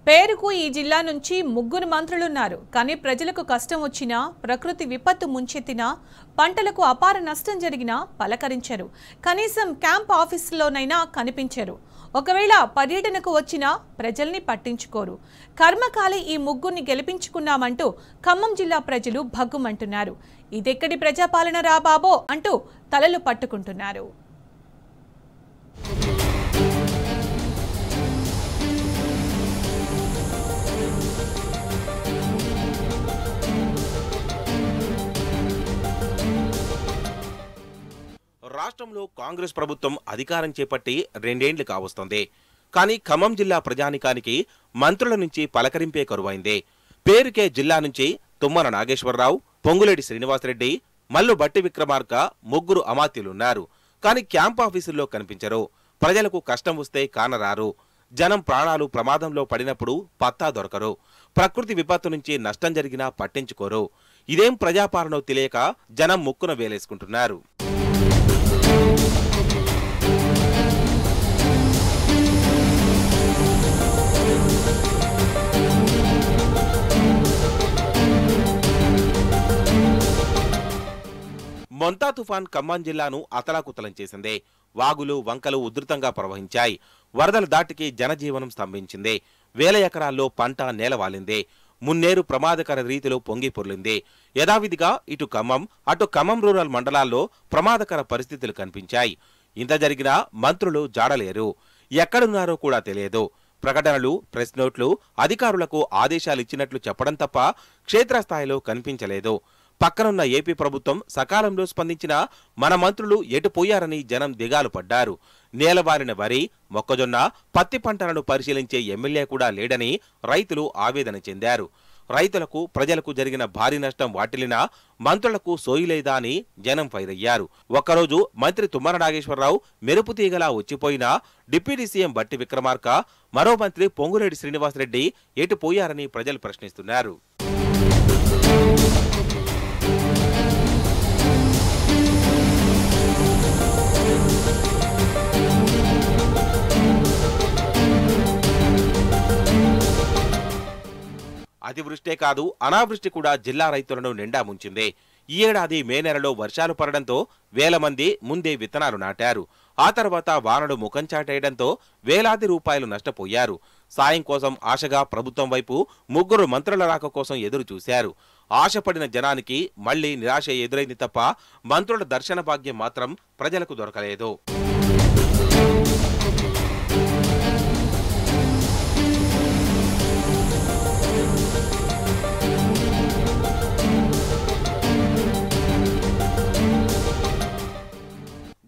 పేరుకు ఈ జిల్లా నుంచి ముగ్గురు మంత్రులున్నారు. కానీ ప్రజలకు కష్టం వచ్చినా, ప్రకృతి విపత్తు ముంచెత్తినా, పంటలకు అపార నష్టం జరిగినా పలకరించరు. కనీసం క్యాంప్ ఆఫీసులోనైనా కనిపించరు. ఒకవేళ పర్యటనకు వచ్చినా ప్రజల్ని పట్టించుకోరు. కర్మకాలి ఈ ముగ్గురిని గెలిపించుకున్నామంటూ ఖమ్మం జిల్లా ప్రజలు భగ్గుమంటున్నారు. ఇదెక్కడి ప్రజాపాలన రా బాబో అంటూ తలలు పట్టుకుంటున్నారు. రాష్ట్రంలో కాంగ్రెస్ ప్రభుత్వం అధికారం చేపట్టి 2 ఏళ్లు కావస్తోంది. కానీ ఖమ్మం జిల్లా ప్రజానికానికి మంత్రుల నుంచి పలకరింపే కరువైంది. పేరుకే జిల్లా నుంచి తుమ్మల నాగేశ్వరరావు, పొంగులేటి శ్రీనివాసరెడ్డి, మల్లు బట్టి విక్రమార్క ముగ్గురు అమాత్యులున్నారు. కానీ క్యాంప్ ఆఫీసుల్లో కనిపించరు. ప్రజలకు కష్టం వస్తే కానరారు. జనం ప్రాణాలు ప్రమాదంలో పడినప్పుడు పత్తా దొరకరు. ప్రకృతి విపత్తు నుంచి నష్టం జరిగినా పట్టించుకోరు. ఇదేం ప్రజాపాలనో తెలియక జనం ముక్కున వేలేసుకుంటున్నారు. మొంతా తుఫాన్ ఖమ్మం జిల్లాను అతలాకుతలం చేసింది. వాగులు వంకలు ఉధృతంగా ప్రవహించాయి. వరదల దాటికి జనజీవనం స్తంభించింది. వేల ఎకరాల్లో పంట నేలవాలింది. మున్నేరు ప్రమాదకర రీతిలో పొంగి పొర్లింది. యథావిధిగా ఇటు ఖమ్మం అటు ఖమ్మం రూరల్ మండలాల్లో ప్రమాదకర పరిస్థితులు కనిపించాయి. ఇంత జరిగినా మంత్రులు జాడలేరు. ఎక్కడున్నారో కూడా తెలియదు. ప్రకటనలు, ప్రెస్ నోట్లు, అధికారులకు ఆదేశాలు ఇచ్చినట్లు చెప్పడం తప్ప క్షేత్రస్థాయిలో కనిపించలేదు. పక్కనున్న ఏపీ ప్రభుత్వం సకాలంలో స్పందించిన మన మంత్రులు ఎటుపోయారని జనం దిగాలు పడ్డారు. నేలవారిన వరి, మొక్కజొన్న, పత్తి పంటలను పరిశీలించే ఎమ్మెల్యే కూడా లేడని రైతులు ఆవేదన చెందారు. రైతులకు, ప్రజలకు జరిగిన భారీ నష్టం వాటిల్లినా మంత్రులకు సోయిలేదా అని జనం ఫైరయ్యారు. ఒక్కరోజు మంత్రి తుమ్మల నాగేశ్వరరావు మెరుపు తీగలా వచ్చిపోయినా డిప్యూటీ సీఎం బట్టి విక్రమార్క, మరో మంత్రి పొంగులేటి శ్రీనివాసరెడ్డి ఎటుపోయారని ప్రజలు ప్రశ్నిస్తున్నారు. అతివృష్టే కాదు, అనావృష్టి కూడా జిల్లా రైతులను నిండా ముంచింది. ఈ ఏడాది మే నెలలో వర్షాలు పడడంతో వేల మంది ముందే విత్తనాలు నాటారు. ఆ తర్వాత వానలు ముఖం చాటేయడంతో వేలాది రూపాయలు నష్టపోయారు. సాయం కోసం ఆశగా ప్రభుత్వం వైపు ముగ్గురు మంత్రుల రాక కోసం ఎదురు చూశారు. ఆశపడిన జనానికి మళ్లీ నిరాశ ఎదురైంది తప్ప మంత్రుల దర్శన భాగ్యం మాత్రం ప్రజలకు దొరకలేదు.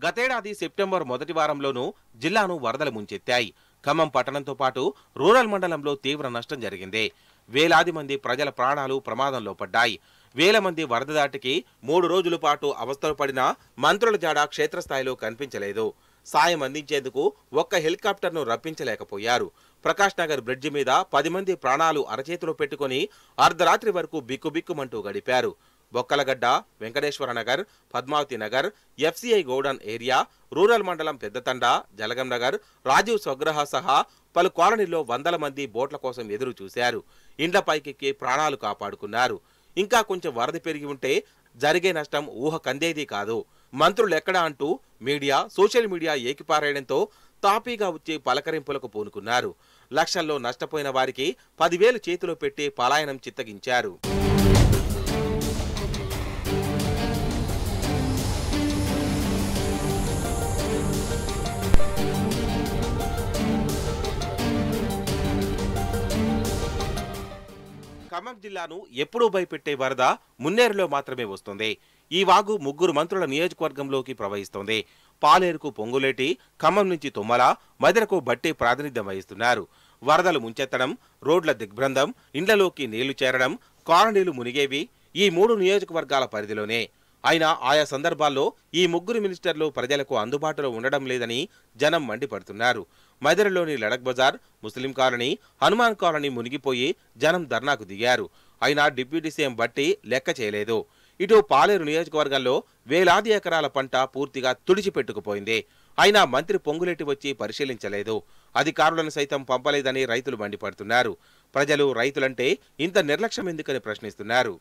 గతేడాది సెప్టెంబర్ మొదటి వారంలోనూ జిల్లాను వరదలు ముంచెత్తాయి. ఖమ్మం పట్టణంతో పాటు రూరల్ మండలంలో తీవ్ర నష్టం జరిగింది. వేలాది మంది ప్రజల ప్రాణాలు ప్రమాదంలో పడ్డాయి. వేల మంది వరద దాటికి 3 రోజుల పాటు అవస్థలు పడినా మంత్రుల జాడ క్షేత్రస్థాయిలో కనిపించలేదు. సాయం అందించేందుకు ఒక్క హెలికాప్టర్ను రప్పించలేకపోయారు. ప్రకాష్ నగర్ బ్రిడ్జి మీద 10 మంది ప్రాణాలు అరచేతిలో పెట్టుకుని అర్ధరాత్రి వరకు బిక్కుబిక్కుమంటూ గడిపారు. Bokkalagadda, Venkateswara Nagar, Padmavati Nagar, FCI godown area, rural మండలం పెద్దతండ, జలగం నగర్, రాజీవ్ స్వగృహ సహా పలు కాలనీల్లో వందల మంది బోట్ల కోసం ఎదురు చూశారు. ఇండ్ల పైకెక్కి ప్రాణాలు కాపాడుకున్నారు. ఇంకా కొంచెం వరద పెరిగి ఉంటే జరిగే నష్టం ఊహ కందేది కాదు. మంత్రులెక్కడా అంటూ మీడియా, సోషల్ మీడియా ఏకిపారేయడంతో తాపీగా వచ్చి పలకరింపులకు పూనుకున్నారు. లక్షల్లో నష్టపోయిన వారికి 10,000 చేతిలో పెట్టి పలాయనం చిత్తగించారు. ఖమ్మం జిల్లాను ఎప్పుడూ భయపెట్టే వరద మున్నేరులో మాత్రమే వస్తుంది. ఈ వాగు ముగ్గురు మంత్రుల నియోజకవర్గంలోకి ప్రవహిస్తోంది. పాలేరుకు పొంగులేటి, ఖమ్మం నుంచి తుమ్మల, మదిరకు బట్టి ప్రాతినిధ్యం వహిస్తున్నారు. వరదలు ముంచెత్తడం, రోడ్ల దిగ్భ్రందం, ఇండ్లలోకి నీళ్లు చేరడం, కాలనీలు మునిగేవి ఈ 3 నియోజకవర్గాల పరిధిలోనే. అయినా ఆయా సందర్భాల్లో ఈ ముగ్గురు మినిస్టర్లు ప్రజలకు అందుబాటులో ఉండడం లేదని జనం మండిపడుతున్నారు. మదిరలోని లడక్ బజార్, ముస్లిం కాలనీ, హనుమాన్ కాలనీ మునిగిపోయి జనం ధర్నాకు దిగారు. అయినా డిప్యూటీ సీఎం బట్టి లెక్క చేయలేదు. ఇటు పాలేరు నియోజకవర్గంలో వేలాది ఎకరాల పంట పూర్తిగా తుడిచిపెట్టుకుపోయింది. అయినా మంత్రి పొంగులేటి వచ్చి పరిశీలించలేదు. అధికారులను సైతం పంపలేదని రైతులు మండిపడుతున్నారు. ప్రజలు రైతులంటే ఇంత నిర్లక్ష్యం ఎందుకని ప్రశ్నిస్తున్నారు.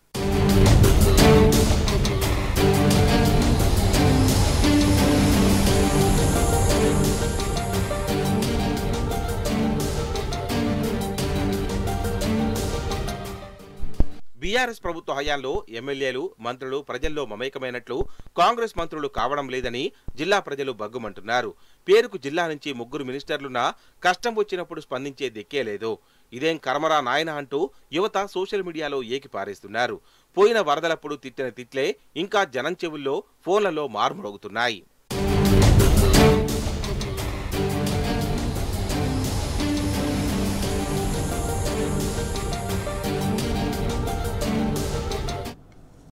బీఆర్ఎస్ ప్రభుత్వ హయాంలో ఎమ్మెల్యేలు, మంత్రులు ప్రజల్లో మమేకమైనట్లు కాంగ్రెస్ మంత్రులు కావడం లేదని జిల్లా ప్రజలు బగ్గుమంటున్నారు. పేరుకు జిల్లా నుంచి 3 మినిస్టర్లున్నా కష్టం వచ్చినప్పుడు స్పందించే దిక్కే లేదు. ఇదేం కర్మరా నాయన అంటూ యువత సోషల్ మీడియాలో ఏకిపారేస్తున్నారు. పోయిన వరదలప్పుడు తిట్టిన తిట్లే ఇంకా జనం చెవుల్లో, ఫోన్లలో మార్మోగుతున్నాయి.